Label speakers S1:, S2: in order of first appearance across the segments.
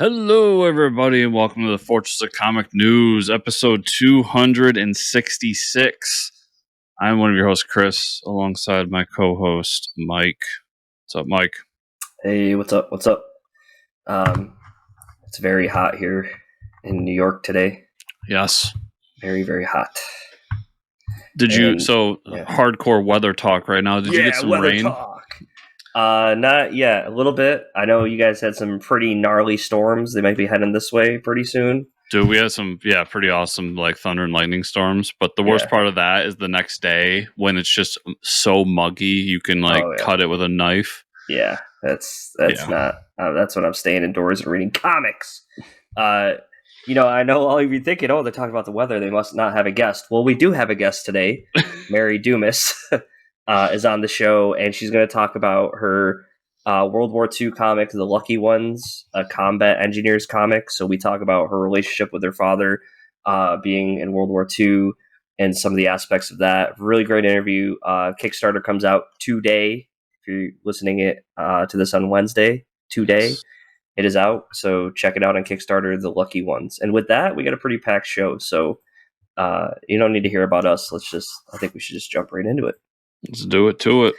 S1: Hello, everybody, and welcome to the Fortress of Comic News, episode 266. I'm one of your hosts, Chris, alongside my co-host, Mike. What's up, Mike?
S2: Hey, what's up? What's up? It's very hot here in New York today.
S1: Yes.
S2: Very, very hot.
S1: Hardcore weather talk right now. Did you get some
S2: weather
S1: rain?
S2: Talk. Not yet. A little bit. I know you guys had some pretty gnarly storms. They might be heading this way pretty soon.
S1: Dude, we had some, pretty awesome, thunder and lightning storms. But the worst part of that is the next day when it's just so muggy, you can cut it with a knife.
S2: Yeah, that's not. That's when I'm staying indoors and reading comics. I know all of you thinking, they're talking about the weather. They must not have a guest. Well, we do have a guest today. Mary Dumas is on the show, and she's going to talk about her World War II comic, The Lucky Ones, a combat engineers comic. So we talk about her relationship with her father being in World War II and some of the aspects of that. Really great interview. Kickstarter comes out today. If you're listening to this on Wednesday, today. It is out, so check it out on Kickstarter, The Lucky Ones. And with that, we got a pretty packed show, so you don't need to hear about us. I think we should just jump right into it.
S1: Let's do it to it.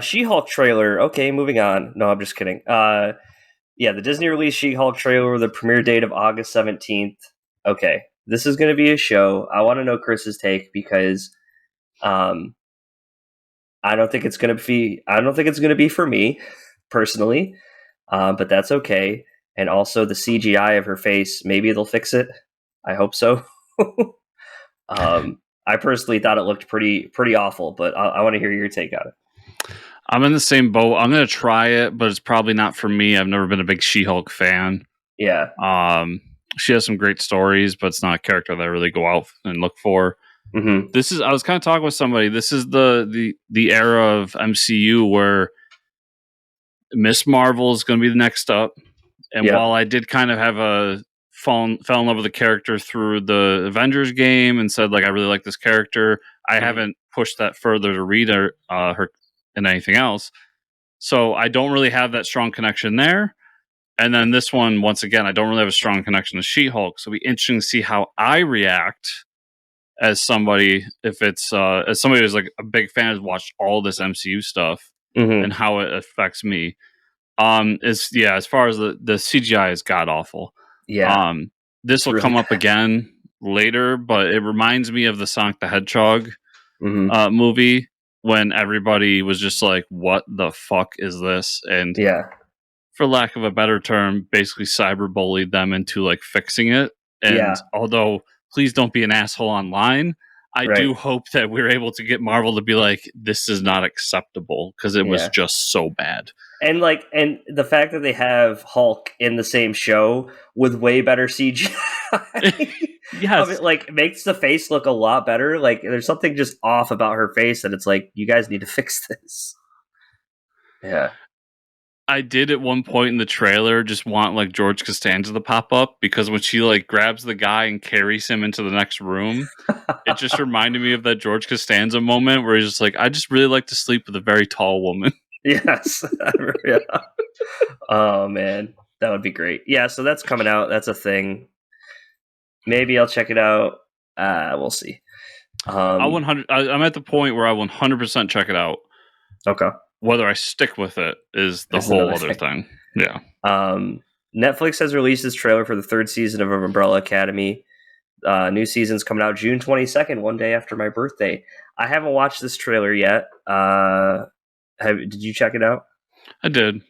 S2: She-Hulk trailer. Okay, moving on. No, I'm just kidding. The Disney released She-Hulk trailer, the premiere date of August 17th. Okay, this is going to be a show. I want to know Chris's take because I don't think it's going to be for me personally. But that's okay. And also the CGI of her face, maybe they'll fix it. I hope so. I personally thought it looked pretty awful, but I want to hear your take on it.
S1: I'm in the same boat. I'm going to try it, but it's probably not for me. I've never been a big She-Hulk fan.
S2: Yeah.
S1: She has some great stories, but it's not a character that I really go out and look for.
S2: Mm-hmm.
S1: I was kind of talking with somebody. This is the era of MCU where Miss Marvel is going to be the next up. And while I did kind of have fell in love with the character through the Avengers game and said, I really like this character, I haven't pushed that further to read her in anything else. So I don't really have that strong connection there. And then this one, once again, I don't really have a strong connection to She-Hulk. So it'll be interesting to see how I react as somebody, if it's as somebody who's a big fan, has watched all this MCU stuff.
S2: Mm-hmm.
S1: And how it affects me. As far as the CGI is god awful.
S2: Yeah.
S1: This will come up again later, but it reminds me of the Sonic the Hedgehog movie when everybody was just like, "What the fuck is this?" And for lack of a better term, basically cyberbullied them into fixing it. And although please don't be an asshole online, I do hope that we're able to get Marvel to be like, this is not acceptable because it was just so bad.
S2: And and the fact that they have Hulk in the same show with way better CGI,
S1: yes,
S2: it makes the face look a lot better. There's something just off about her face that it's you guys need to fix this. Yeah.
S1: I did at one point in the trailer just want George Costanza to pop up because when she grabs the guy and carries him into the next room, it just reminded me of that George Costanza moment where he's just I just really like to sleep with a very tall woman.
S2: Yes. Yeah. Oh man, that would be great. Yeah, so that's coming out. That's a thing. Maybe I'll check it out. We'll see.
S1: I'm at the point where I 100% check it out.
S2: Okay.
S1: Whether I stick with it is the whole other thing. Yeah.
S2: Netflix has released this trailer for the third season of Umbrella Academy. New season's coming out June 22nd, one day after my birthday. I haven't watched this trailer yet. Did you check it out?
S1: I did.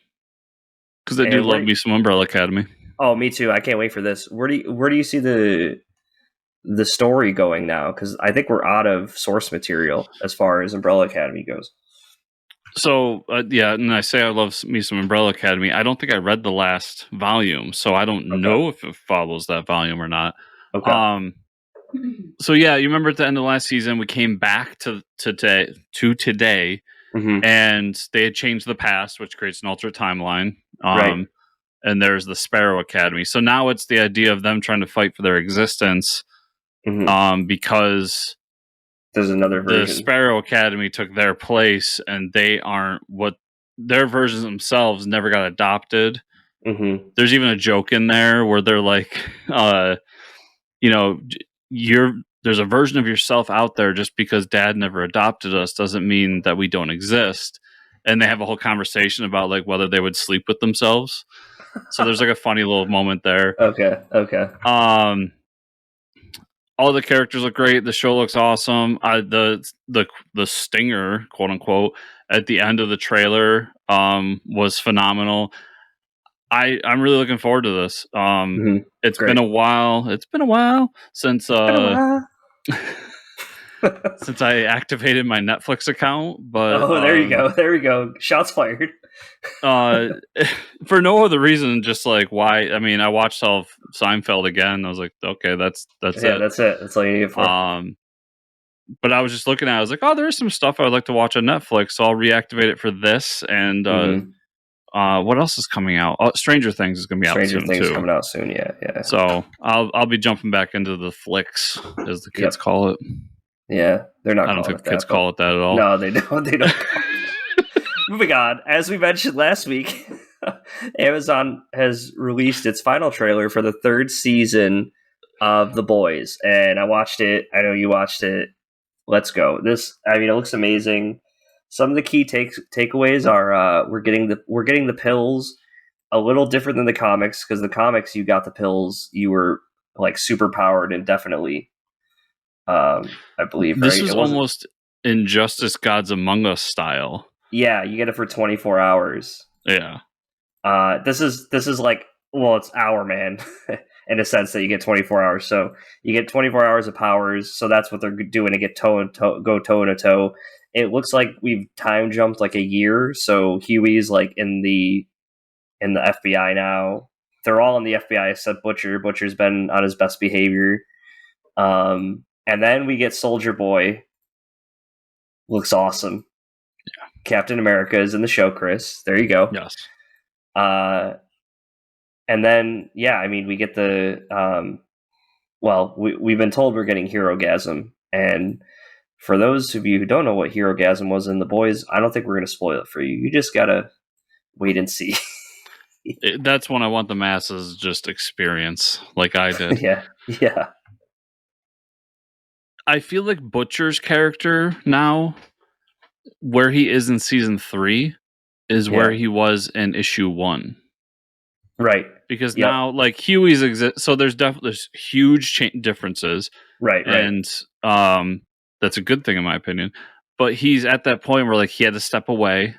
S1: Because I do love me some Umbrella Academy.
S2: Oh, me too. I can't wait for this. Where do you see the story going now? Because I think we're out of source material as far as Umbrella Academy goes.
S1: So, and I say I love me some Umbrella Academy. I don't think I read the last volume, so I don't know if it follows that volume or not.
S2: Okay.
S1: So, you remember at the end of last season, we came back to today, and they had changed the past, which creates an alternate timeline. And there's the Sparrow Academy. So now it's the idea of them trying to fight for their existence because
S2: there's another version.
S1: The Sparrow Academy took their place, and they aren't what their versions themselves never got adopted.
S2: Mm-hmm.
S1: There's even a joke in there where they're like, there's a version of yourself out there. Just because dad never adopted us doesn't mean that we don't exist. And they have a whole conversation about like whether they would sleep with themselves. So there's like a funny little moment there.
S2: Okay.
S1: All the characters look great. The show looks awesome. The stinger, quote unquote, at the end of the trailer was phenomenal. I'm really looking forward to this. It's
S2: Great.
S1: been a while. It's been a while since since I activated my Netflix account. But
S2: there you go. There we go. Shots fired.
S1: For no other reason, just like why? I mean, I watched Seinfeld again. I was like, okay, that's it.
S2: That's it. That's all you need it for.
S1: But I was just looking at it. I was like, oh, there's some stuff I would like to watch on Netflix, so I'll reactivate it for this. And what else is coming out? Stranger Things is going to be out soon too.
S2: Stranger Things coming out soon. Yeah.
S1: So I'll be jumping back into the flicks, as the kids call it.
S2: Yeah, they're not.
S1: I don't think kids call it that at all.
S2: No, they don't. They don't. Moving on, as we mentioned last week, Amazon has released its final trailer for the third season of The Boys, and I watched it. I know you watched it. Let's go. It looks amazing. Some of the key takeaways are we're getting the pills a little different than the comics, because the comics you got the pills, you were like super powered indefinitely. I believe
S1: this is almost Injustice Gods Among Us style.
S2: Yeah, you get it for 24 hours.
S1: Yeah.
S2: This is like, well, it's Hour Man in a sense that you get 24 hours. So you get 24 hours of powers. So that's what they're doing to get go toe to toe. It looks like we've time jumped like a year. So Huey's like in the FBI now. They're all in the FBI except Butcher. Butcher's been on his best behavior. And then we get Soldier Boy. Looks awesome.
S1: Yeah.
S2: Captain America is in the show, Chris. There you go.
S1: Yes.
S2: And then, we get the... we've been told we're getting Hero-gasm. And for those of you who don't know what Hero-gasm was in The Boys, I don't think we're going to spoil it for you. You just got to wait and see.
S1: That's when I want the masses just experience, like I did.
S2: Yeah.
S1: I feel like Butcher's character now, where he is in season 3, is where he was in issue 1.
S2: Right.
S1: Because now, like, Huey's exist, so there's huge differences.
S2: Right.
S1: And that's a good thing in my opinion. But he's at that point where like he had to step away,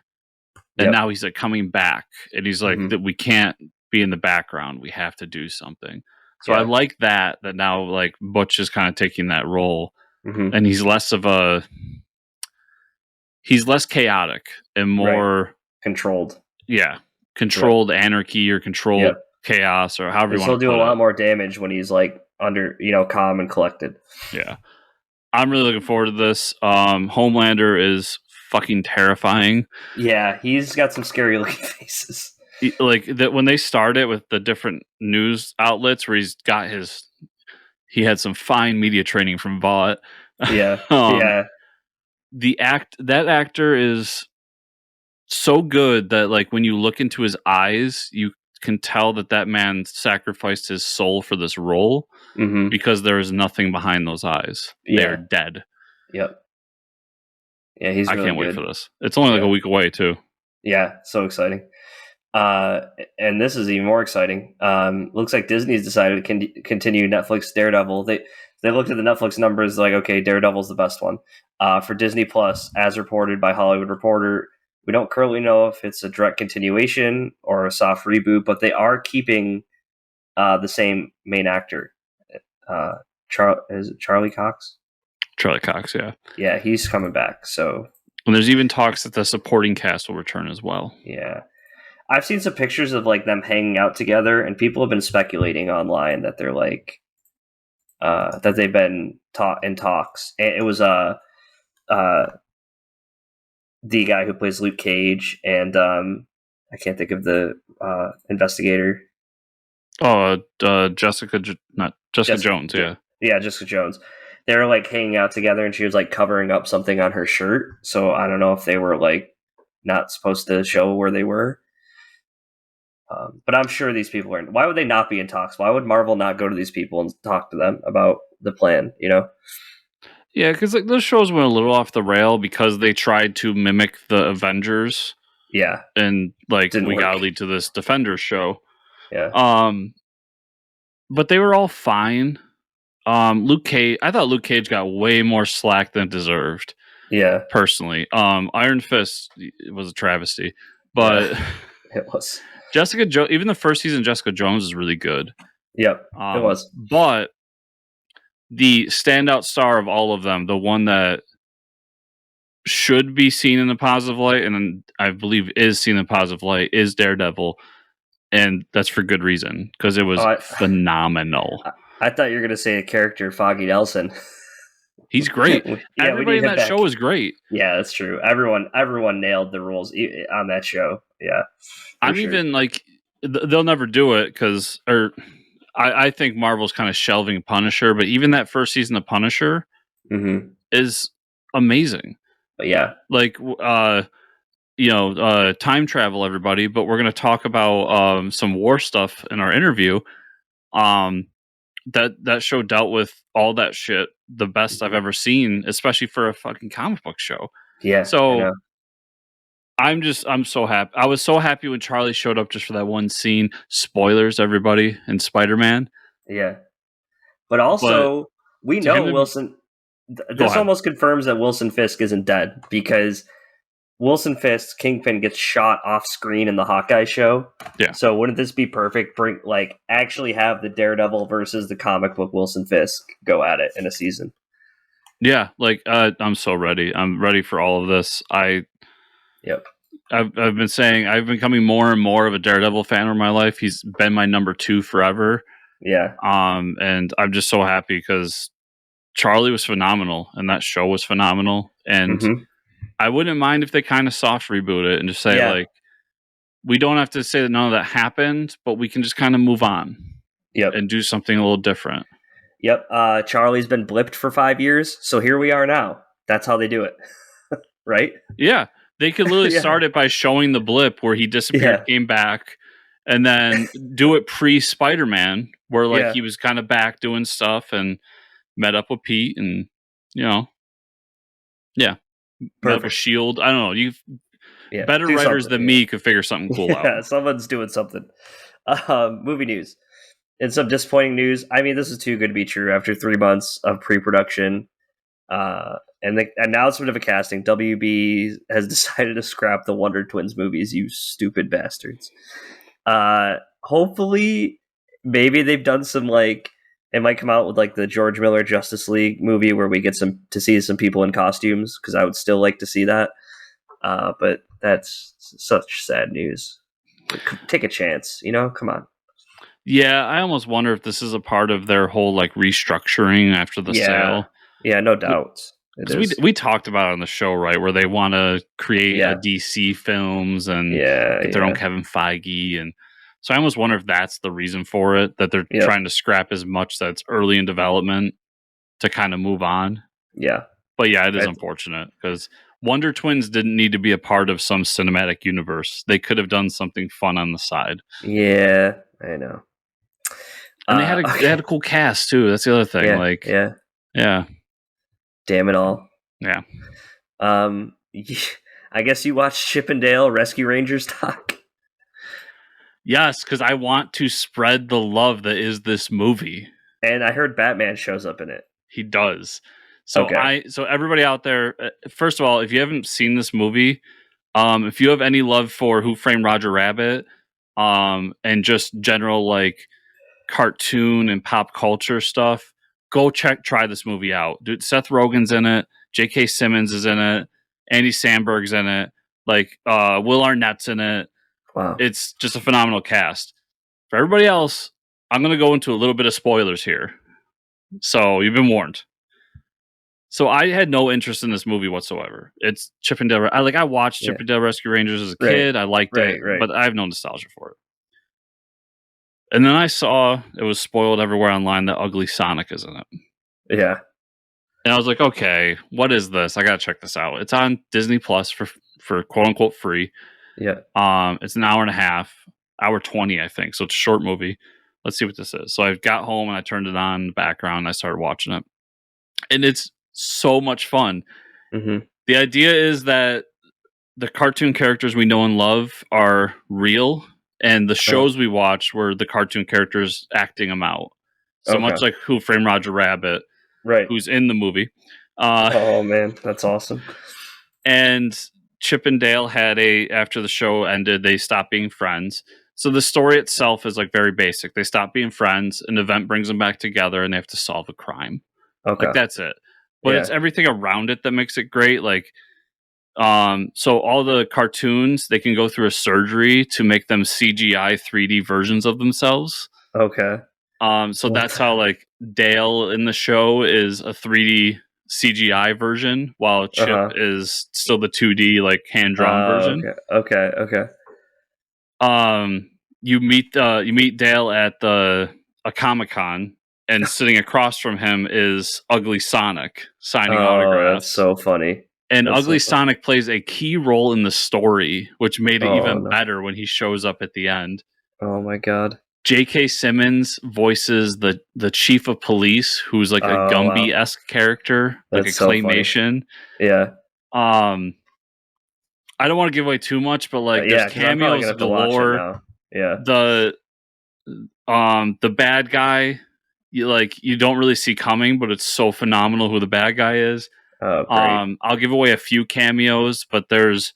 S1: and now he's like coming back, and he's like that we can't be in the background. We have to do something. So I like that now like Butch is kind of taking that role, and he's less chaotic and more
S2: controlled.
S1: Yeah, controlled anarchy or controlled chaos or however you want to put it.
S2: He'll do a lot more damage when he's like under, calm and collected.
S1: Yeah, I'm really looking forward to this. Homelander is fucking terrifying.
S2: Yeah, he's got some scary looking faces.
S1: Like that when they started with the different news outlets where he had some fine media training from Vought.
S2: Yeah.
S1: That actor is so good that like when you look into his eyes, you can tell that man sacrificed his soul for this role because there is nothing behind those eyes. They're dead.
S2: Yep. Yeah, he's really
S1: I can't
S2: good.
S1: wait for this. It's only like a week away too.
S2: Yeah, so exciting. And this is even more exciting. Looks like Disney's decided to continue Netflix Daredevil. They looked at the Netflix numbers like, okay, Daredevil's the best one. For Disney Plus, as reported by Hollywood Reporter, we don't currently know if it's a direct continuation or a soft reboot, but they are keeping the same main actor. Is it Charlie Cox?
S1: Charlie Cox, yeah.
S2: Yeah, he's coming back. So,
S1: and there's even talks that the supporting cast will return as well.
S2: Yeah. I've seen some pictures of like them hanging out together, and people have been speculating online that they're like that they've been in talks. And it was the guy who plays Luke Cage, and I can't think of the investigator.
S1: Oh, Jessica Jones, yeah.
S2: Yeah, Jessica Jones. They were like hanging out together, and she was like covering up something on her shirt. So I don't know if they were like not supposed to show where they were. But I'm sure these people are. Why would they not be in talks? Why would Marvel not go to these people and talk to them about the plan?
S1: Yeah, because like those shows went a little off the rail because they tried to mimic the Avengers.
S2: Yeah,
S1: and like
S2: didn't
S1: we
S2: work.
S1: gotta lead to this Defenders show.
S2: Yeah,
S1: But they were all fine. Luke Cage, I thought Luke Cage got way more slack than it deserved.
S2: yeah,
S1: Personally, Iron Fist was a travesty, but
S2: it was.
S1: Jessica Jones, even the first season of Jessica Jones is really good.
S2: Yep, it was.
S1: But the standout star of all of them, the one that should be seen in a positive light, and I believe is seen in a positive light, is Daredevil. And that's for good reason, because it was phenomenal.
S2: I thought you were going to say the character Foggy Nelson.
S1: He's great. Everybody in that show is great.
S2: Yeah, that's true. Everyone nailed the roles on that show. Yeah,
S1: I'm sure. Even like they'll never do it because, I think Marvel's kind of shelving Punisher, but even that first season of Punisher is amazing.
S2: But yeah,
S1: like time travel, everybody. But we're going to talk about some war stuff in our interview. That show dealt with all that shit the best I've ever seen, especially for a fucking comic book show.
S2: Yeah.
S1: So I'm so happy. I was so happy when Charlie showed up just for that one scene. Spoilers, everybody, in Spider-Man.
S2: Yeah. But also, we know Wilson. This almost confirms that Wilson Fisk isn't dead, because Wilson Fisk, Kingpin, gets shot off screen in the Hawkeye show.
S1: Yeah.
S2: So wouldn't this be perfect? Actually have the Daredevil versus the comic book Wilson Fisk go at it in a season.
S1: Yeah, I'm so ready. I'm ready for all of this. I've been saying I've been becoming more and more of a Daredevil fan in my life. He's been my number 2 forever.
S2: Yeah.
S1: And I'm just so happy because Charlie was phenomenal and that show was phenomenal. And I wouldn't mind if they kind of soft reboot it and just say we don't have to say that none of that happened, but we can just kind of move on.
S2: Yep.
S1: And do something a little different.
S2: Yep. Charlie's been blipped for 5 years, so here we are now. That's how they do it. Right?
S1: Yeah. They could literally start it by showing the blip where he disappeared, came back, and then do it pre-Spider-Man, where he was kind of back doing stuff and met up with Pete and, met up with S.H.I.E.L.D. I don't know. Better writers than me could figure something cool out.
S2: Yeah, someone's doing something. Movie news. And some disappointing news. I mean, this is too good to be true. After 3 months of pre-production and the announcement of a casting, WB has decided to scrap the Wonder Twins movies, you stupid bastards. Hopefully, maybe they've done some, it might come out with, the George Miller Justice League movie where we get to see some people in costumes, because I would still like to see that. But that's such sad news. Take a chance, come on.
S1: Yeah, I almost wonder if this is a part of their whole restructuring after the sale.
S2: Yeah, no doubt.
S1: We talked about it on the show, right, where they want to create a DC films and get their own Kevin Feige, and so I almost wonder if that's the reason for it, that they're trying to scrap as much that's early in development to kind of move on.
S2: Yeah,
S1: but it is unfortunate because Wonder Twins didn't need to be a part of some cinematic universe. They could have done something fun on the side.
S2: Yeah, I know.
S1: And they had a cool cast too. That's the other thing. Yeah.
S2: Damn it all.
S1: Yeah.
S2: I guess you watched Chip and Dale Rescue Rangers talk.
S1: Yes, because I want to spread the love that is this movie.
S2: And I heard Batman shows up in it.
S1: He does. So so everybody out there, first of all, if you haven't seen this movie, if you have any love for Who Framed Roger Rabbit, and just general cartoon and pop culture stuff, go try this movie out. Dude, Seth Rogen's in it, J.K. Simmons is in it, Andy Samberg's in it, Will Arnett's in it.
S2: Wow.
S1: It's just a phenomenal cast. For everybody else, I'm going to go into a little bit of spoilers here. So you've been warned. So I had no interest in this movie whatsoever. It's Chip and Dale. I watched Chip and Dale Rescue Rangers as a kid. I liked it, but I have no nostalgia for it. And then I saw it was spoiled everywhere online that Ugly Sonic is in it.
S2: Yeah.
S1: And I was like, okay, what is this? I got to check this out. It's on Disney Plus for quote unquote free.
S2: Yeah.
S1: It's an hour and a half. hour 20, I think. So it's a short movie. Let's see what this is. So I got home and I turned it on in the background and I started watching it. And it's so much fun.
S2: Mm-hmm.
S1: The idea is that the cartoon characters we know and love are real, and the shows we watch were the cartoon characters acting them out. So much like Who Framed Roger Rabbit,
S2: right?
S1: Who's in the movie.
S2: Oh man, that's awesome.
S1: And Chip and Dale had after the show ended, they stopped being friends. So the story itself is like very basic. They stop being friends, an event brings them back together, and they have to solve a crime.
S2: Okay.
S1: Like that's it. But it's everything around it that makes it great. Like, so all the cartoons, they can go through a surgery to make them CGI 3D versions of themselves.
S2: Okay.
S1: So that's how like Dale in the show is a 3D CGI version, while Chip is still the 2D like hand drawn version.
S2: Okay.
S1: You meet Dale at a Comic-Con, and sitting across from him is Ugly Sonic signing autographs.
S2: That's so funny.
S1: And Ugly Sonic plays a key role in the story, which made it even better when he shows up at the end.
S2: Oh my god.
S1: J.K. Simmons voices the chief of police, who's like a Gumby-esque character, like
S2: that's
S1: a claymation.
S2: So yeah.
S1: I don't want to give away too much, but like there's cameos galore.
S2: Yeah.
S1: The bad guy, you don't really see coming, but it's so phenomenal who the bad guy is.
S2: Oh, great.
S1: I'll give away a few cameos, but there's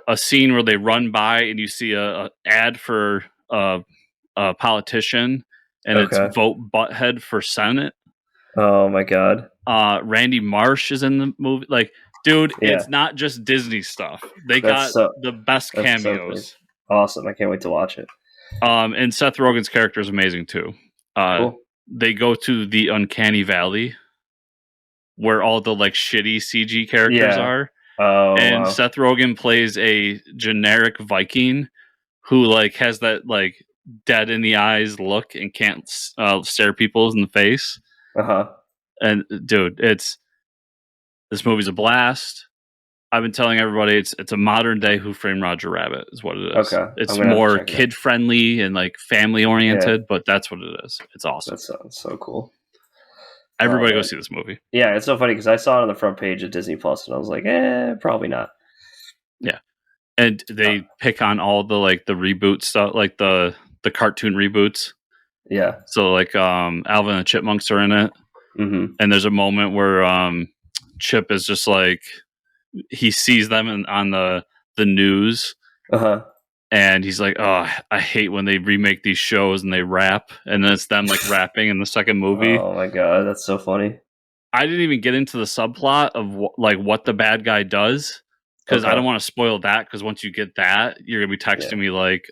S1: a scene where they run by and you see a ad for a politician, and it's vote butthead for Senate.
S2: Oh my god.
S1: Randy Marsh is in the movie. Like, dude, it's not just Disney stuff. They got the best cameos.
S2: So awesome. I can't wait to watch it.
S1: And Seth Rogen's character is amazing too.
S2: Cool.
S1: They go to the Uncanny Valley, where all the like shitty CG characters are.
S2: Oh,
S1: and Seth Rogen plays a generic Viking who like has that like dead in the eyes look and can't stare people in the face. And dude, this movie's a blast. I've been telling everybody it's a modern day Who Framed Roger Rabbit is what it is.
S2: Okay.
S1: It's more kid friendly and like family oriented, but that's what it is. It's awesome.
S2: That sounds so cool.
S1: Everybody go see this movie.
S2: Yeah, it's so funny because I saw it on the front page of Disney Plus and I was like, probably not.
S1: Yeah. And they pick on all the like the reboot stuff, like the cartoon reboots.
S2: Yeah.
S1: So like Alvin and the Chipmunks are in it.
S2: Mm-hmm.
S1: And there's a moment where Chip is just like, he sees them on the news. And he's like, oh, I hate when they remake these shows and they rap. And then it's them like rapping in the second movie.
S2: Oh my god, that's so funny.
S1: I didn't even get into the subplot of what the bad guy does, because I don't want to spoil that, because once you get that, you're going to be texting me like,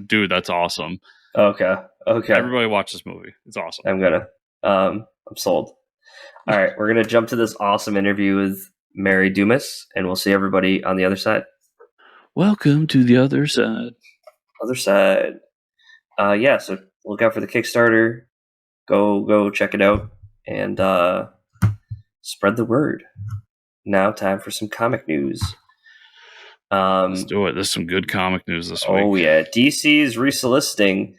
S1: dude, that's awesome.
S2: Okay.
S1: Everybody watch this movie. It's awesome.
S2: I'm gonna. I'm sold. All right, we're going to jump to this awesome interview with Mary Dumas, and we'll see everybody on the other side.
S1: Welcome to the other side.
S2: Other side. So look out for the Kickstarter. Go check it out and spread the word. Now time for some comic news.
S1: Let's do it. There's some good comic news this week.
S2: Oh yeah, DC is resoliciting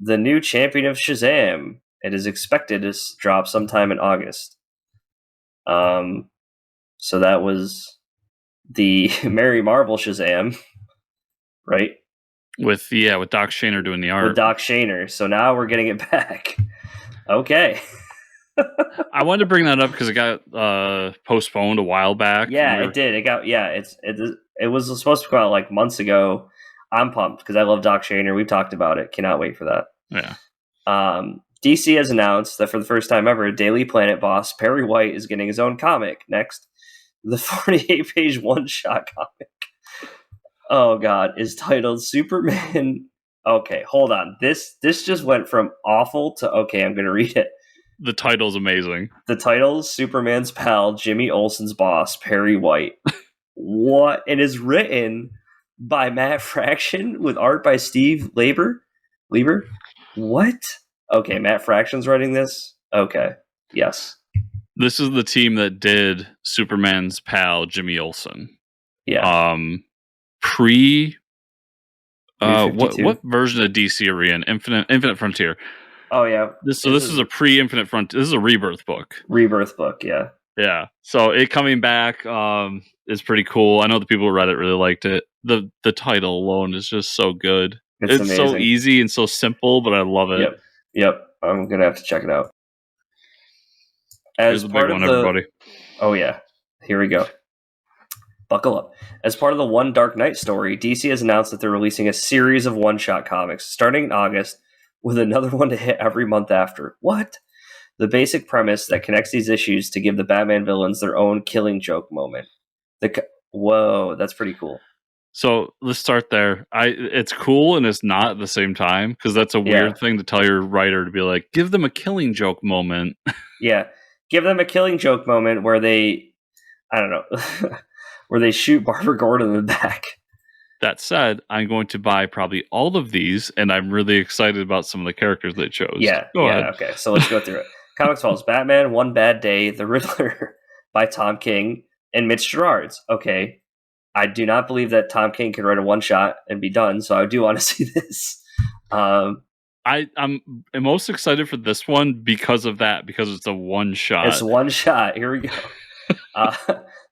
S2: the new Champion of Shazam. It is expected to drop sometime in August. So that was the Mary Marvel Shazam, right?
S1: With Doc Shaner doing the art.
S2: With Doc Shaner. So now we're getting it back. Okay.
S1: I wanted to bring that up because it got postponed a while back.
S2: Yeah, it did. It got it was supposed to come out like months ago. I'm pumped because I love Doc Shaner. We've talked about it. Cannot wait for that.
S1: Yeah.
S2: DC has announced that for the first time ever, Daily Planet boss Perry White is getting his own comic next. The 48-page one-shot comic, oh god, is titled Superman. Okay, hold on. This just went from awful to okay. I'm going to read it.
S1: The title's amazing.
S2: The title is Superman's pal, Jimmy Olsen's boss, Perry White. What? It is written by Matt Fraction with art by Steve Lieber. What? Okay, Matt Fraction's writing this? Okay, yes.
S1: This is the team that did Superman's pal, Jimmy Olsen.
S2: Yeah.
S1: Pre What version of DC are we in? Infinite Frontier.
S2: Oh yeah.
S1: This is a pre-Infinite Frontier. This is a Rebirth book.
S2: Yeah.
S1: Yeah. So it coming back is pretty cool. I know the people who read it really liked it. The title alone is just so good. It's so easy and so simple, but I love it.
S2: Yep. I'm gonna have to check it out.
S1: Here's the big one, everybody.
S2: Oh yeah. Here we go. Buckle up. As part of the One Dark Knight story, DC has announced that they're releasing a series of one-shot comics starting in August, with another one to hit every month after. What? The basic premise that connects these issues to give the Batman villains their own Killing Joke moment. Whoa, that's pretty cool.
S1: So let's start there. It's cool and it's not at the same time, because that's a weird thing to tell your writer, to be like, give them a Killing Joke moment.
S2: Yeah, give them a Killing Joke moment where they, I don't know, where they shoot Barbara Gordon in the back.
S1: That said, I'm going to buy probably all of these, and I'm really excited about some of the characters they chose.
S2: Go ahead. Okay, so let's go through it. Comics Falls, Batman, One Bad Day, The Riddler by Tom King, and Mitch Gerads. Okay, I do not believe that Tom King can write a one-shot and be done, so I do want to see this.
S1: I'm most excited for this one because of that, because it's a one-shot.
S2: It's one shot. Here we go.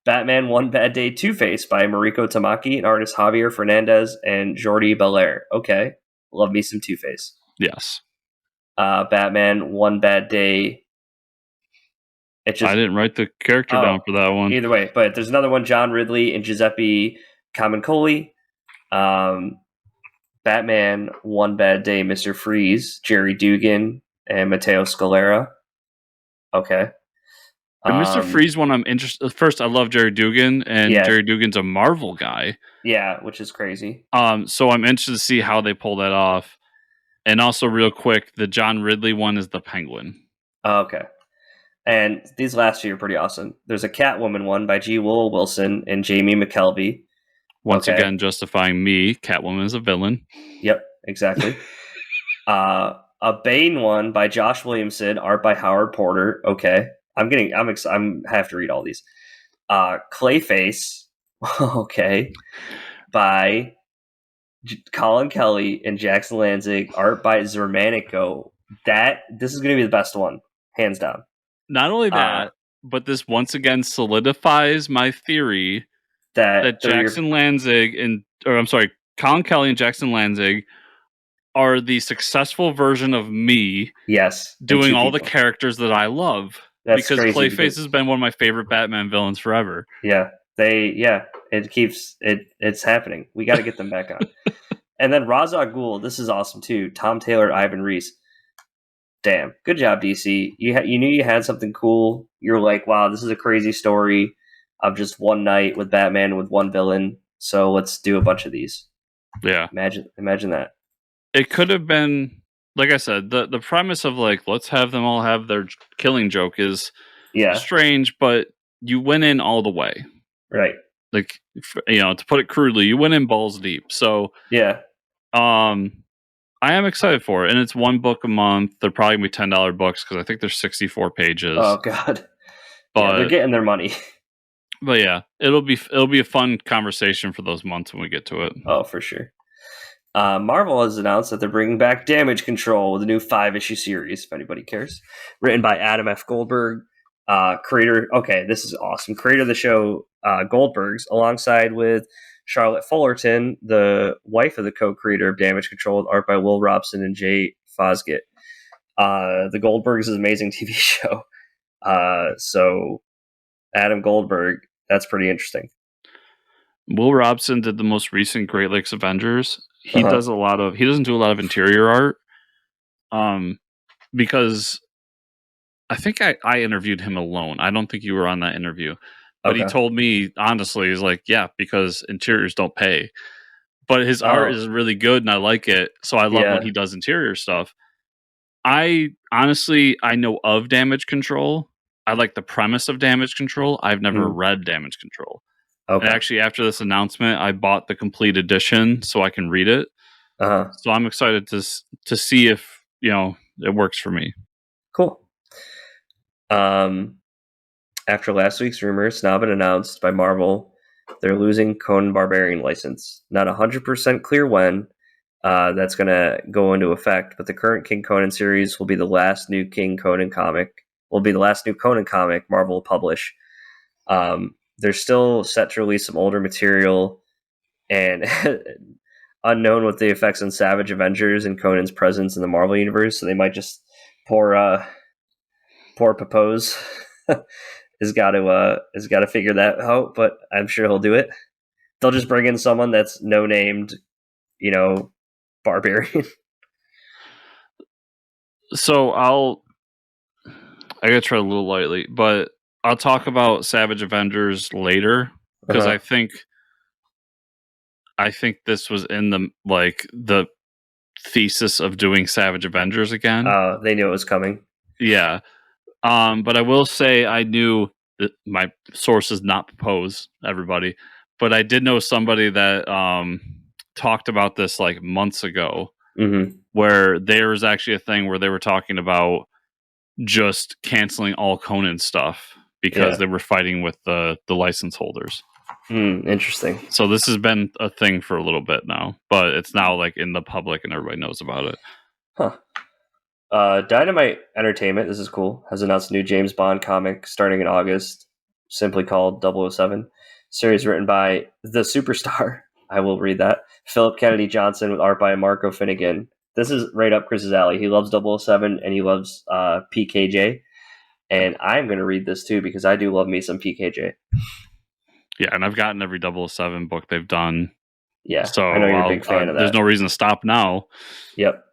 S2: Batman, One Bad Day, Two-Face by Mariko Tamaki and artist Javier Fernandez and Jordi Belair. Okay, love me some Two-Face.
S1: Yes.
S2: Batman, One Bad Day.
S1: I didn't write the character down for that one.
S2: Either way, but there's another one, John Ridley and Giuseppe Camuncoli. Batman, One Bad Day, Mr. Freeze, Jerry Dugan, and Matteo Scalera. Okay.
S1: The Mr. Freeze one, I'm interested. First, I love Jerry Dugan, and Jerry Dugan's a Marvel guy.
S2: Yeah, which is crazy.
S1: So I'm interested to see how they pull that off. And also, real quick, the John Ridley one is the Penguin.
S2: Okay. And these last two are pretty awesome. There's a Catwoman one by G. Willow Wilson and Jamie McKelvey.
S1: Once again, justifying me. Catwoman is a villain.
S2: Yep, exactly. A Bane one by Josh Williamson, art by Howard Porter. Okay. I'm have to read all these. Clayface, okay, by Colin Kelly and Jackson Lanzig, art by Zermanico. This is going to be the best one, hands down.
S1: Not only that, but this once again solidifies my theory that Jackson Lanzig Colin Kelly and Jackson Lanzig are the successful version of me.
S2: Yes,
S1: doing all the characters that I love. That's because Clayface has been one of my favorite Batman villains forever.
S2: Yeah, it's happening. We got to get them back on. And then Ra's al Ghul, this is awesome too. Tom Taylor, Ivan Reis. Damn, good job, DC. You knew you had something cool. You're like, wow, this is a crazy story of just one night with Batman with one villain. So let's do a bunch of these.
S1: Yeah,
S2: imagine that.
S1: It could have been. Like I said, the premise of like, let's have them all have their Killing Joke is strange, but you went in all the way.
S2: Right.
S1: Like, to put it crudely, you went in balls deep. So, I am excited for it. And it's one book a month. They're probably going to be $10 books because I think there's 64 pages.
S2: Oh, God.
S1: But
S2: they're getting their money.
S1: But yeah, it'll be a fun conversation for those months when we get to it.
S2: Oh, for sure. Marvel has announced that they're bringing back Damage Control with a new 5-issue series, if anybody cares. Written by Adam F. Goldberg, creator. Okay, this is awesome. Creator of the show, Goldbergs, alongside with Charlotte Fullerton, the wife of the co-creator of Damage Control, with art by Will Robson and Jay Fosgitt. The Goldbergs is an amazing TV show. So Adam Goldberg, that's pretty interesting.
S1: Will Robson did the most recent Great Lakes Avengers. He doesn't do a lot of interior art. Because I think I interviewed him alone. I don't think you were on that interview. But he told me, honestly, he's like, yeah, because interiors don't pay. But his art is really good and I like it. So I love when he does interior stuff. I know of Damage Control. I like the premise of Damage Control. I've never read Damage Control. Okay. And actually, after this announcement, I bought the complete edition so I can read it. So I'm excited to see if it works for me.
S2: Cool. After last week's rumor, it's now been announced by Marvel they're losing Conan Barbarian license. Not 100% clear when, that's going to go into effect. But the current King Conan series will be the last new King Conan comic. Will be the last new Conan comic Marvel will publish. They're still set to release some older material, and unknown with the effects on Savage Avengers and Conan's presence in the Marvel universe. So they might just poor Propose has got to figure that out. But I'm sure he'll do it. They'll just bring in someone that's no named, barbarian.
S1: So I gotta try a little lightly, but I'll talk about Savage Avengers later because I think this was in the thesis of doing Savage Avengers again.
S2: They knew it was coming.
S1: Yeah. But I will say I knew that my sources not propose everybody, but I did know somebody that talked about this like months ago, where there was actually a thing where they were talking about just canceling all Conan stuff because they were fighting with the license holders.
S2: Interesting.
S1: So this has been a thing for a little bit now, but it's now like in the public and everybody knows about it.
S2: Dynamite Entertainment, this is cool, has announced a new James Bond comic starting in August, simply called 007. Series written by the superstar, I will read that, Philip Kennedy Johnson, with art by Marco Finnegan. This is right up Chris's alley. He loves 007 and he loves PKJ. And I'm going to read this too because I do love me some PKJ.
S1: Yeah, and I've gotten every 007 book they've done.
S2: Yeah, so I know you're a big fan of that.
S1: There's no reason to stop now.
S2: Yep.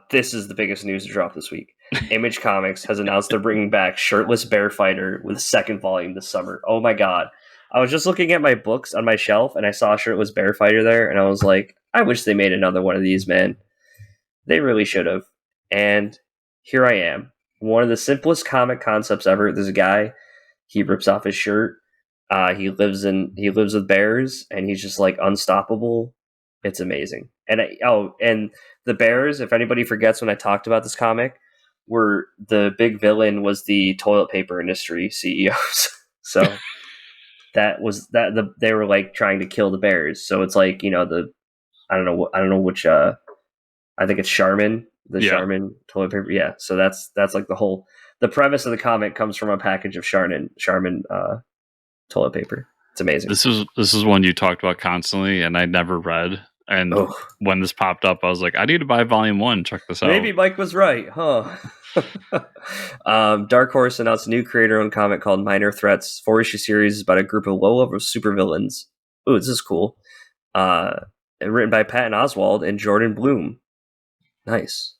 S2: This is the biggest news to drop this week. Image Comics has announced they're bringing back Shirtless Bear Fighter with a second volume this summer. Oh my god. I was just looking at my books on my shelf and I saw Shirtless Bear Fighter there and I was like, I wish they made another one of these, man. They really should have. And here I am. One of the simplest comic concepts ever. There's a guy, he rips off his shirt. He lives with bears and he's just like unstoppable. It's amazing. And and the bears, if anybody forgets when I talked about this comic, were the big villain was the toilet paper industry CEOs. So they were like trying to kill the bears. So it's like, I don't know which I think it's Charmin, Charmin toilet paper. Yeah. So that's like the premise of the comic comes from a package of Charmin toilet paper. It's amazing.
S1: This is one you talked about constantly and I never read. And when this popped up, I was like, I need to buy volume 1. Check this out.
S2: Maybe Mike was right, huh? Dark Horse announced a new creator-owned comic called Minor Threats. 4-issue series about a group of low-level supervillains. Ooh, this is cool. Written by Patton Oswalt and Jordan Bloom. Nice.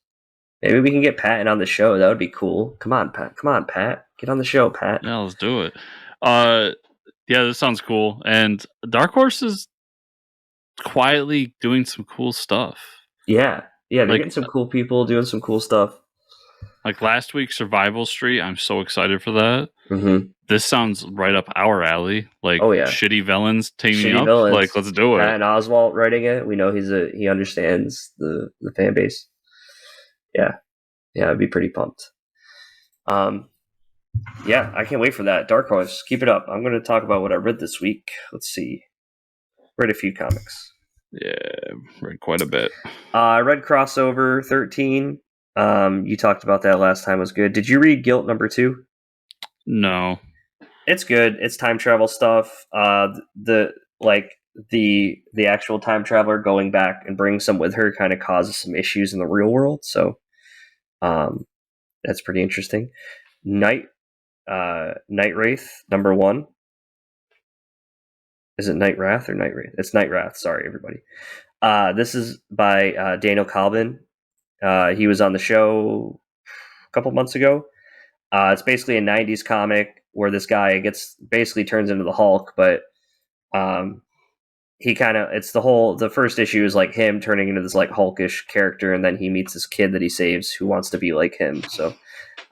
S2: Maybe we can get Patton on the show. That would be cool. Come on, Pat. Get on the show, Pat.
S1: Yeah, let's do it. Yeah, this sounds cool. And Dark Horse is quietly doing some cool stuff.
S2: Yeah, they're getting some cool people doing some cool stuff.
S1: Like last week's Survival Street, I'm so excited for that.
S2: Mm-hmm.
S1: This sounds right up our alley. Like, shitty villains teaming up.
S2: Villains.
S1: Like, let's do it.
S2: Patton Oswalt writing it. We know he understands the fan base. Yeah, I'd be pretty pumped. Yeah, I can't wait for that. Dark Horse, keep it up. I'm going to talk about what I read this week. Let's see. Read a few comics.
S1: Yeah, read quite a bit.
S2: I read Crossover 13. You talked about that last time. It was good. Did you read GILT number 2?
S1: No.
S2: It's good. It's time travel stuff. The actual time traveler going back and bringing some with her kind of causes some issues in the real world. So, that's pretty interesting. Night Wraith number 1. Is it Night Wrath or Night Wraith? It's Night Wrath. Sorry, everybody. This is by Daniel Calvin. He was on the show a couple months ago. It's basically a 90s comic where this guy basically turns into the Hulk, but the first issue is like him turning into this like Hulkish character, and then he meets this kid that he saves who wants to be like him. So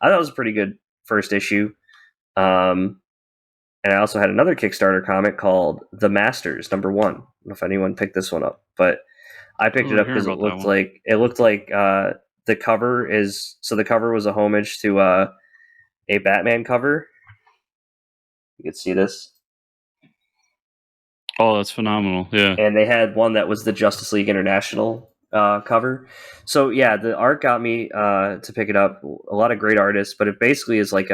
S2: I thought it was a pretty good first issue. And I also had another Kickstarter comic called The Masters number 1. I don't know if anyone picked this one up, but I picked it up because it looked like the cover was a homage to a Batman cover. You can see this.
S1: Oh, that's phenomenal. Yeah.
S2: And they had one that was the Justice League International cover. So yeah, the art got me to pick it up. A lot of great artists, but it basically is like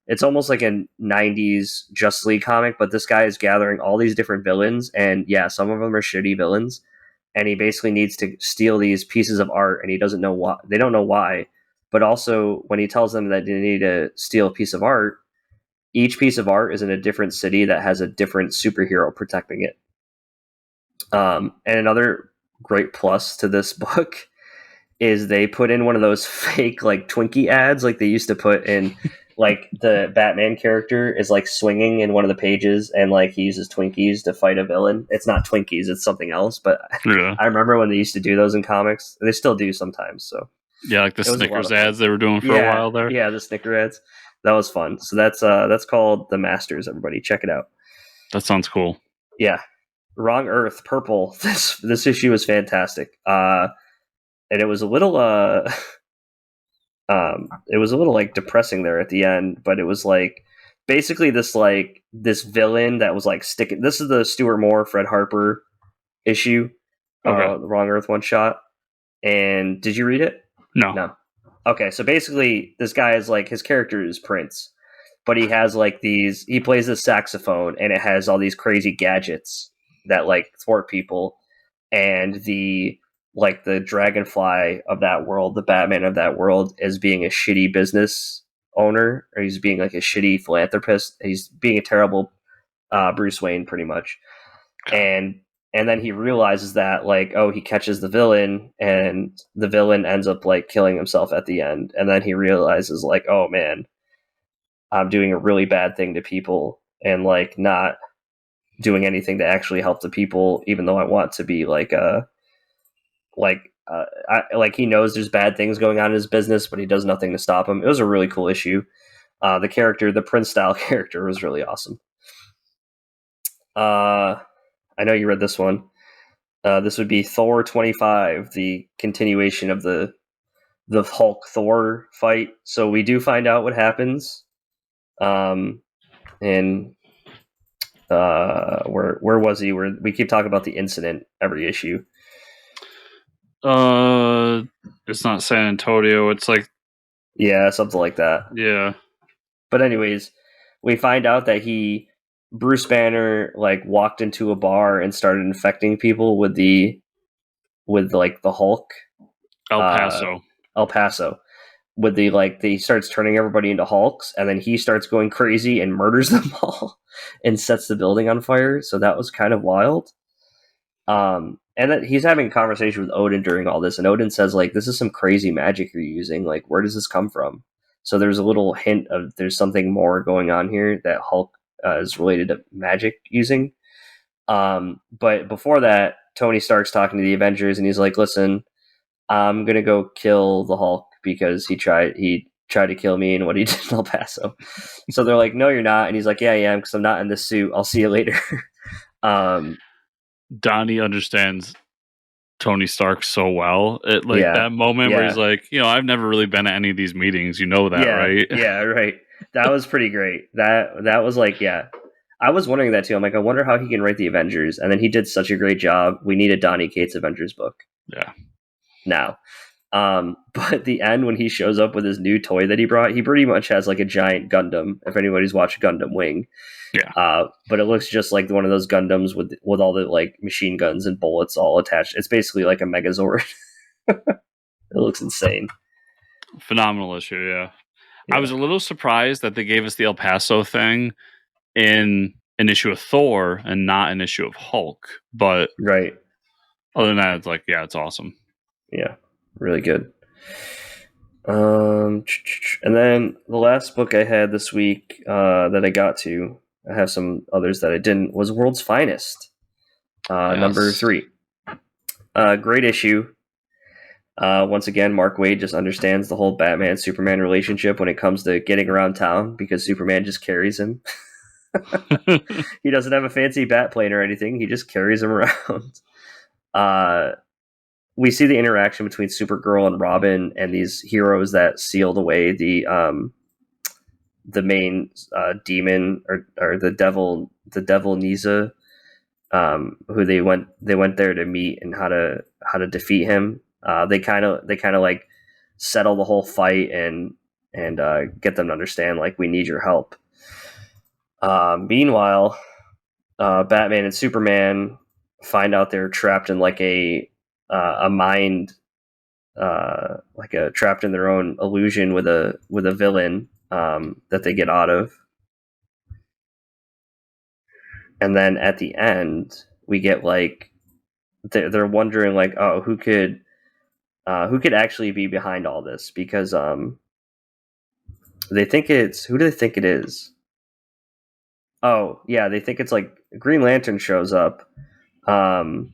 S2: it's almost like a 90s Justice League comic, but this guy is gathering all these different villains, and yeah, some of them are shitty villains, and he basically needs to steal these pieces of art, and he doesn't know why. They don't know why, but also when he tells them that they need to steal a piece of art, each piece of art is in a different city that has a different superhero protecting it. And another great plus to this book is they put in one of those fake like Twinkie ads like they used to put in like the Batman character is like swinging in one of the pages and like he uses Twinkies to fight a villain. It's not Twinkies, it's something else, but
S1: Yeah.
S2: I remember when they used to do those in comics. They still do sometimes. So
S1: yeah, like the Snickers ads they were doing for a while there.
S2: Yeah, the Snicker ads. That was fun. So that's called The Masters, everybody. Check it out.
S1: That sounds cool.
S2: Yeah. Wrong Earth, purple. This issue was fantastic. And it was a little like depressing there at the end, but it was like basically this villain that was like sticking. This is the Stuart Moore, Fred Harper issue, the Wrong Earth one shot. And did you read it?
S1: No.
S2: Okay, so basically this guy is like his character is Prince, but he has like he plays the saxophone and it has all these crazy gadgets that like thwart people, and the Dragonfly of that world, the Batman of that world, is being a shitty business owner, or he's being like a shitty philanthropist. He's being a terrible Bruce Wayne, pretty much. And then he realizes that he catches the villain, and the villain ends up like killing himself at the end. And then he realizes like, oh man, I'm doing a really bad thing to people, and like not doing anything to actually help the people, even though I want to be he knows there's bad things going on in his business, but he does nothing to stop him. It was a really cool issue. The Prince style character was really awesome. I know you read this one. This would be Thor 25, the continuation of the Hulk Thor fight. So we do find out what happens. And where was he? Where we keep talking about the incident every issue.
S1: It's not San Antonio. It's like
S2: something like that.
S1: Yeah.
S2: But anyways, we find out that Bruce Banner walked into a bar and started infecting people with the Hulk.
S1: El
S2: Paso. With he starts turning everybody into Hulks, and then he starts going crazy and murders them all and sets the building on fire. So that was kind of wild. And then he's having a conversation with Odin during all this, and Odin says this is some crazy magic you're using. Where does this come from? So there's a little hint of there's something more going on here that Hulk is related to magic using. But before that, Tony Stark's talking to the Avengers, and he's like, listen, I'm going to go kill the Hulk because he tried to kill me and what he did in El Paso. So they're like, no, you're not. And he's like, yeah, I am, because I'm not in this suit. I'll see you later.
S1: Donnie understands Tony Stark so well. That moment where he's like, I've never really been at any of these meetings. You know that, right?
S2: Yeah, right. That was pretty great. That was I was wondering that too. I'm like, I wonder how he can write the Avengers. And then he did such a great job. We need a Donnie Cates Avengers book.
S1: Yeah.
S2: Now. But at the end, when he shows up with his new toy that he brought, he pretty much has a giant Gundam. If anybody's watched Gundam Wing.
S1: Yeah.
S2: But it looks just like one of those Gundams with all the machine guns and bullets all attached. It's basically like a Megazord. It looks insane.
S1: Phenomenal issue, yeah. I was a little surprised that they gave us the El Paso thing in an issue of Thor and not an issue of Hulk. But
S2: right.
S1: Other than that, it's it's awesome.
S2: Yeah, really good. And then the last book I had this week that I got to, I have some others that I didn't, was World's Finest, number 3. Great issue. Once again, Mark Waid just understands the whole Batman-Superman relationship when it comes to getting around town, because Superman just carries him. He doesn't have a fancy bat plane or anything. He just carries him around. We see the interaction between Supergirl and Robin and these heroes that sealed away the main demon or the devil Nisa who they went there to meet and how to defeat him. They kind of like settle the whole fight and get them to understand like we need your help. Meanwhile, Batman and Superman find out they're trapped in like a mind, like a trapped in their own illusion with a villain that they get out of. And then at the end, we get like they're wondering like, oh, who could actually be behind all this? Because they think it's, who do they think it is? Oh yeah, they think it's like Green Lantern shows up, and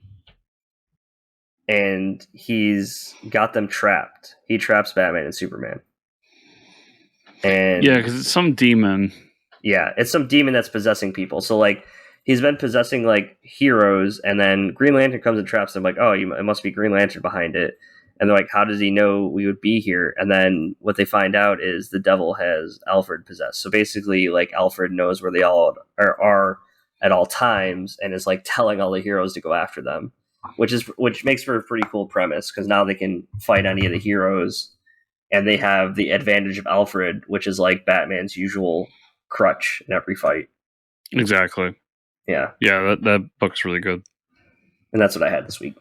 S2: he's got them trapped. He traps Batman and Superman. And
S1: yeah, because it's some demon.
S2: Yeah, it's some demon that's possessing people. So like he's been possessing like heroes, and then Green Lantern comes and traps them. Like, oh, it must be Green Lantern behind it. And they're like, how does he know we would be here? And then what they find out is the devil has Alfred possessed. So basically, like Alfred knows where they all are at all times, and is like telling all the heroes to go after them, which makes for a pretty cool premise because now they can fight any of the heroes, and they have the advantage of Alfred, which is like Batman's usual crutch in every fight.
S1: Exactly.
S2: Yeah.
S1: That book's really good.
S2: And that's what I had this week.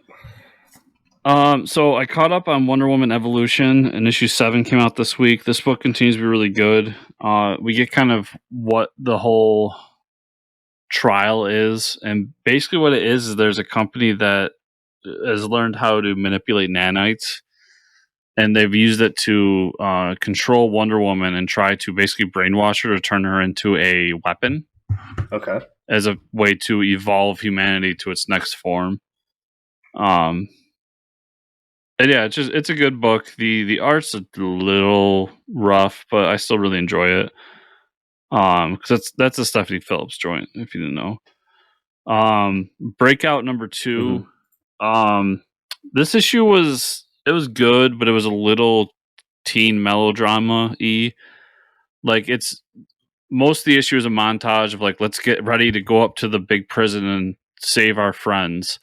S1: So I caught up on Wonder Woman Evolution, and issue 7 came out this week. This book continues to be really good. We get kind of what the whole trial is, and basically what it is there's a company that has learned how to manipulate nanites, and they've used it to control Wonder Woman and try to basically brainwash her to turn her into a weapon.
S2: Okay.
S1: As a way to evolve humanity to its next form. And yeah, it's a good book. The art's a little rough, but I still really enjoy it. Because that's a Stephanie Phillips joint, if you didn't know. Breakout number 2. Mm-hmm. This issue was good, but it was a little teen melodrama-y. Like it's most of the issue is a montage of like, let's get ready to go up to the big prison and save our friends.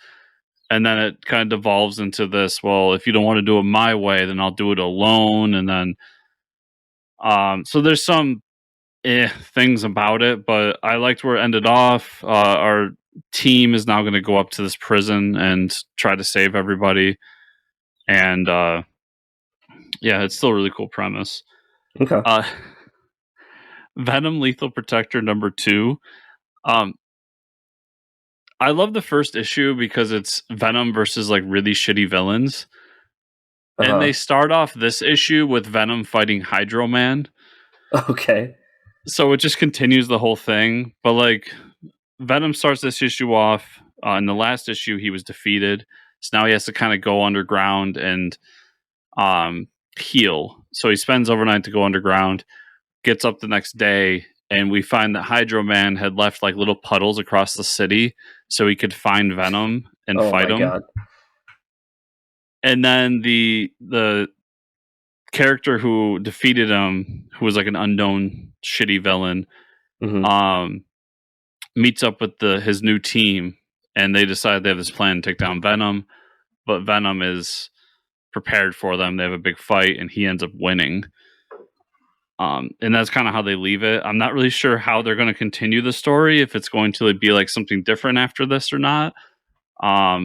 S1: And then it kind of devolves into this, well, if you don't want to do it my way, then I'll do it alone. And then, so there's some things about it, but I liked where it ended off. Our team is now going to go up to this prison and try to save everybody. And, yeah, it's still a really cool premise.
S2: Okay.
S1: Venom Lethal Protector number 2. I love the first issue because it's Venom versus like really shitty villains. Uh-huh. And they start off this issue with Venom fighting Hydro Man.
S2: Okay.
S1: So it just continues the whole thing. But like Venom starts this issue off. In the last issue, he was defeated. So now he has to kind of go underground and heal. So he spends overnight to go underground, gets up the next day, and we find that Hydro Man had left like little puddles across the city so he could find Venom and fight him. God. And then the character who defeated him, who was like an unknown shitty villain, meets up with his new team, and they decide they have this plan to take down Venom, but Venom is prepared for them. They have a big fight, and he ends up winning. And that's kind of how they leave it. I'm not really sure how they're going to continue the story, if it's going to be like something different after this or not.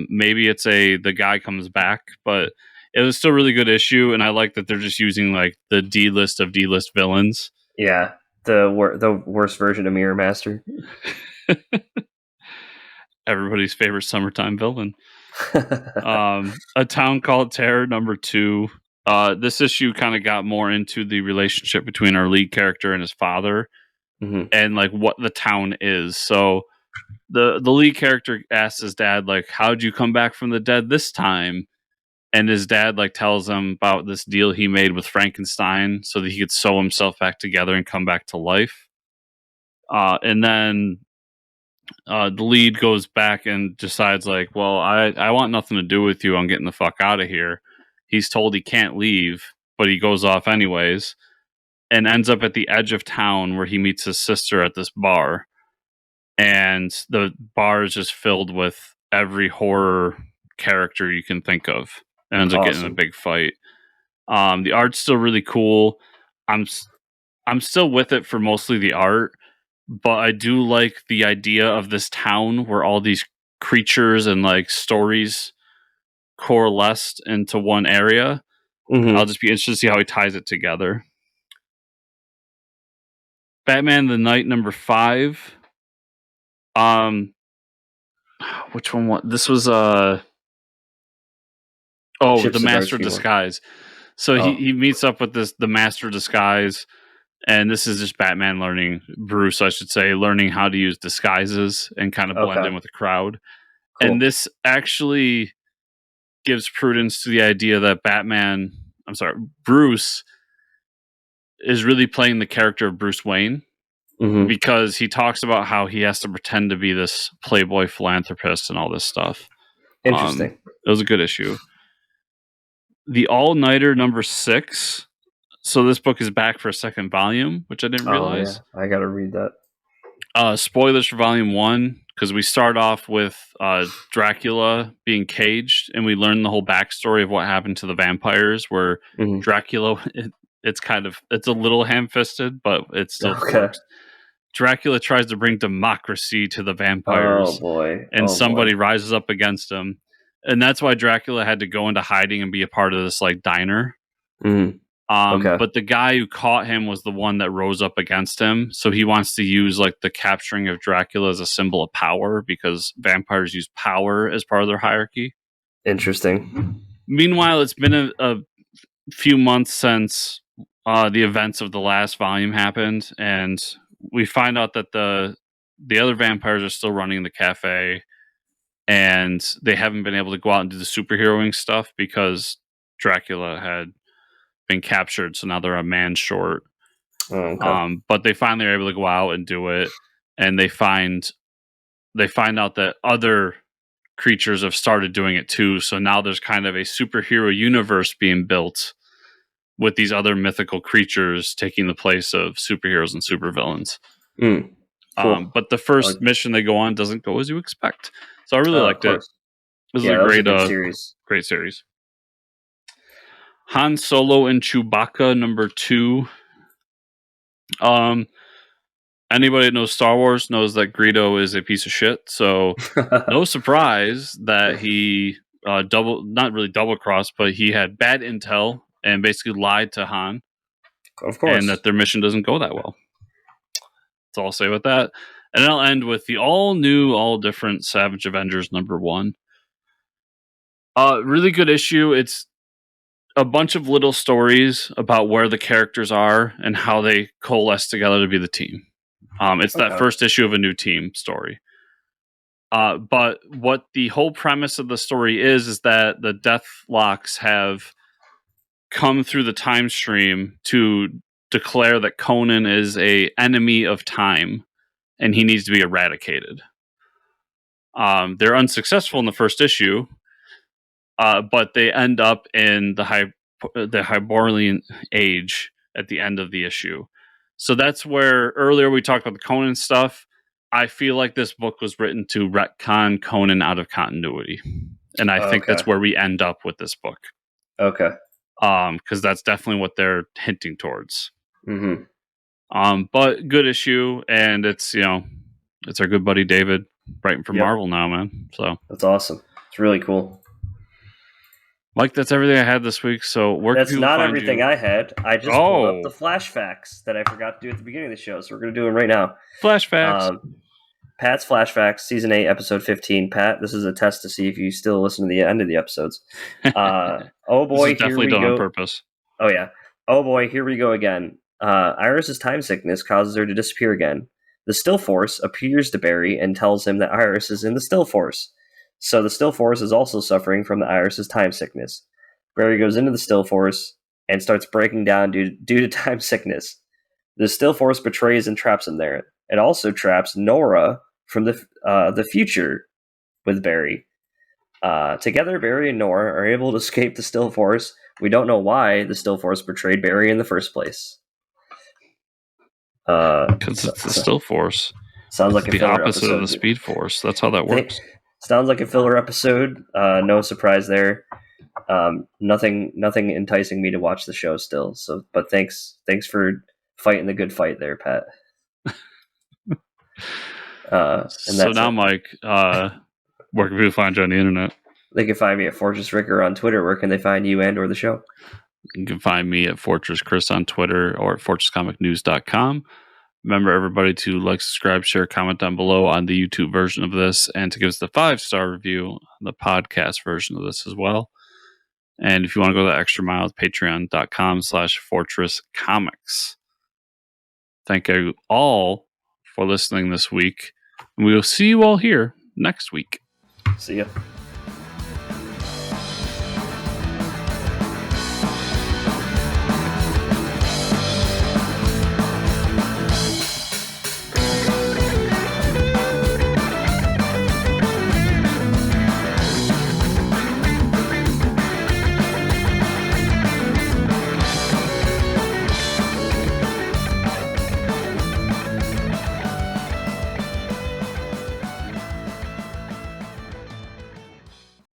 S1: Maybe it's the guy comes back, but it was still a really good issue, and I like that they're just using like the D-list of D-list villains.
S2: Yeah, the worst version of Mirror Master.
S1: Everybody's favorite summertime villain. A Town Called Terror number 2. This issue kind of got more into the relationship between our lead character and his father, and like what the town is. So the lead character asks his dad, like, how'd you come back from the dead this time? And his dad like tells him about this deal he made with Frankenstein so that he could sew himself back together and come back to life. And then the lead goes back and decides like, well, I want nothing to do with you. I'm getting the fuck out of here. He's told he can't leave, but he goes off anyways and ends up at the edge of town where he meets his sister at this bar. and the bar is just filled with every horror character you can think of, and ends up getting in a big fight. The art's still really cool. I'm still with it for mostly the art, but I do like the idea of this town where all these creatures and like stories coalesced into one area. I'll just be interested to see how he ties it together. Batman the Night #5. Which one was this? Was the Master of Disguise. So he meets up with the Master of Disguise, and this is just Batman Bruce, I should say, learning how to use disguises and kind of blend in with the crowd. Cool. And this actually gives prudence to the idea that Bruce is really playing the character of Bruce Wayne, because he talks about how he has to pretend to be this playboy philanthropist and all this stuff.
S2: Interesting.
S1: It was a good issue. The All-Nighter #6. So this book is back for a second volume, which I didn't realize.
S2: Yeah. I gotta read that.
S1: Spoilers for volume 1, because we start off with Dracula being caged, and we learn the whole backstory of what happened to the vampires, where Dracula, it's a little ham-fisted, but it still works. Dracula tries to bring democracy to the vampires.
S2: Oh boy.
S1: And somebody rises up against him. And that's why Dracula had to go into hiding and be a part of this like diner. But the guy who caught him was the one that rose up against him. So he wants to use like the capturing of Dracula as a symbol of power, because vampires use power as part of their hierarchy.
S2: Interesting.
S1: Meanwhile, it's been a few months since the events of the last volume happened, and we find out that the other vampires are still running the cafe, and they haven't been able to go out and do the superheroing stuff because Dracula had been captured, so now they're a man short. But they finally are able to go out and do it, and they find out that other creatures have started doing it too, so now there's kind of a superhero universe being built with these other mythical creatures taking the place of superheroes and supervillains. Cool. But the first mission they go on doesn't go as you expect. So I really liked it. This is a great series. Great series. Han Solo and Chewbacca #2. Anybody that knows Star Wars knows that Greedo is a piece of shit. So no surprise that he not really double crossed, but he had bad intel and basically lied to Han.
S2: Of course.
S1: And that their mission doesn't go that well. That's all I'll say with that. And I'll end with the all new, all different Savage Avengers #1. Really good issue. It's a bunch of little stories about where the characters are and how they coalesce together to be the team. It's that first issue of a new team story. But what the whole premise of the story is that the Deathlocks have come through the time stream to declare that Conan is a enemy of time and he needs to be eradicated. They're unsuccessful in the first issue, but they end up in the Hyborian age at the end of the issue. So that's where earlier we talked about the Conan stuff. I feel like this book was written to retcon Conan out of continuity. And I think that's where we end up with this book.
S2: Okay.
S1: Because that's definitely what they're hinting towards. But good issue, and it's it's our good buddy David writing for Marvel now, man. So
S2: that's awesome. It's really cool.
S1: Mike, that's everything I had this week. So
S2: that's not everything I had. I just pulled up the flash facts that I forgot to do at the beginning of the show, so we're going to do them right now.
S1: Flash facts.
S2: Pat's Flash Facts, Season 8, Episode 15. Pat, this is a test to see if you still listen to the end of the episodes. Oh boy,
S1: this is definitely done on purpose.
S2: Oh yeah. Oh boy, here we go again. Iris's time sickness causes her to disappear again. The Still Force appears to Barry and tells him that Iris is in the Still Force. So the Still Force is also suffering from the Iris's time sickness. Barry goes into the Still Force and starts breaking down due to time sickness. The Still Force betrays and traps him there. It also traps Nora from the future with Barry. Together, Barry and Nora are able to escape the Still Force. We don't know why the Still Force betrayed Barry in the first place.
S1: Because it's the Still Force.
S2: Sounds like a
S1: the
S2: filler
S1: opposite
S2: episode.
S1: of the Speed Force. That's how that works.
S2: Sounds like a filler episode. No surprise there. Nothing enticing me to watch the show still. So, but thanks for fighting the good fight there, Pat.
S1: So now, Mike, where can people find you on the internet?
S2: They can find me at Fortress Ricker on Twitter. Where can they find you and or the show?
S1: You can find me at Fortress Chris on Twitter or at fortresscomicnews.com. Remember, everybody, to like, subscribe, share, comment down below on the YouTube version of this, and to give us the 5-star review on the podcast version of this as well. And if you want to go the extra mile, patreon.com/fortresscomics. Thank you all for listening this week. And we will see you all here next week.
S2: See ya.